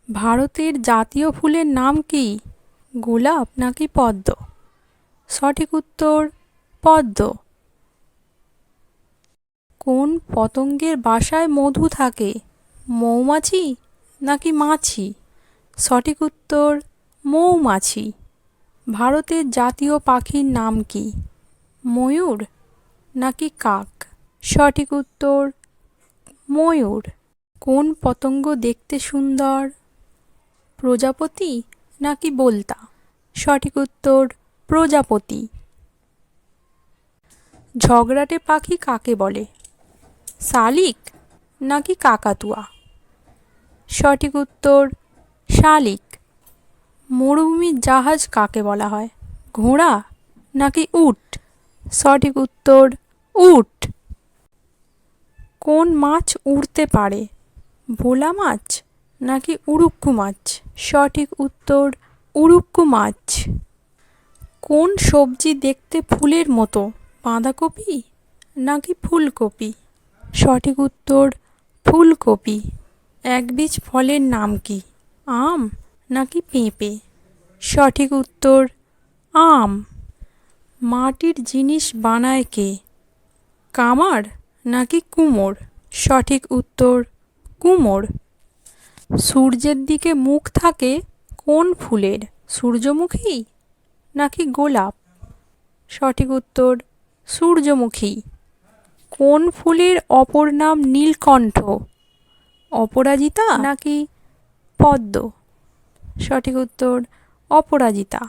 ভারতের জাতীয় ফুলের নাম কি? গোলাপ নাকি পদ্ম? সঠিক উত্তর পদ্ম। কোন পতঙ্গের বাসায় মধু থাকে? মৌমাছি নাকি মাছি? সঠিক উত্তর মৌমাছি। ভারতের জাতীয় পাখির নাম কি? ময়ূর নাকি কাক? সঠিক উত্তর ময়ূর। কোন পতঙ্গ দেখতে সুন্দর? প্রজাপতি নাকি বোলতা? সঠিক উত্তর প্রজাপতি। ঝগড়াটে পাখি কাকে বলে? শালিক নাকি কাকাতুয়া? সঠিক উত্তর শালিক। মরুভূমির জাহাজ কাকে বলা হয়? ঘোড়া নাকি উট? সঠিক উত্তর উট। কোন মাছ উড়তে পারে? ভোলা মাছ নাকি উড়ুক্কু মাছ? সঠিক উত্তর উড়ুক্কু মাছ। কোন সবজি দেখতে ফুলের মতো? বাঁধাকপি নাকি ফুলকপি? সঠিক উত্তর ফুলকপি। একবীজ ফলের নাম কি? আম নাকি পেঁপে? সঠিক উত্তর আম। মাটির জিনিস বানায় কে? কামার নাকি কুমোর? সঠিক উত্তর কুমোর। সূর্যের দিকে মুখ থাকে কোন ফুলের? সূর্যমুখী নাকি গোলাপ? সঠিক উত্তর সূর্যমুখী। কোন ফুলের অপর নাম নীলকণ্ঠ? অপরাজিতা নাকি পদ্ম? সঠিক উত্তর অপরাজিতা।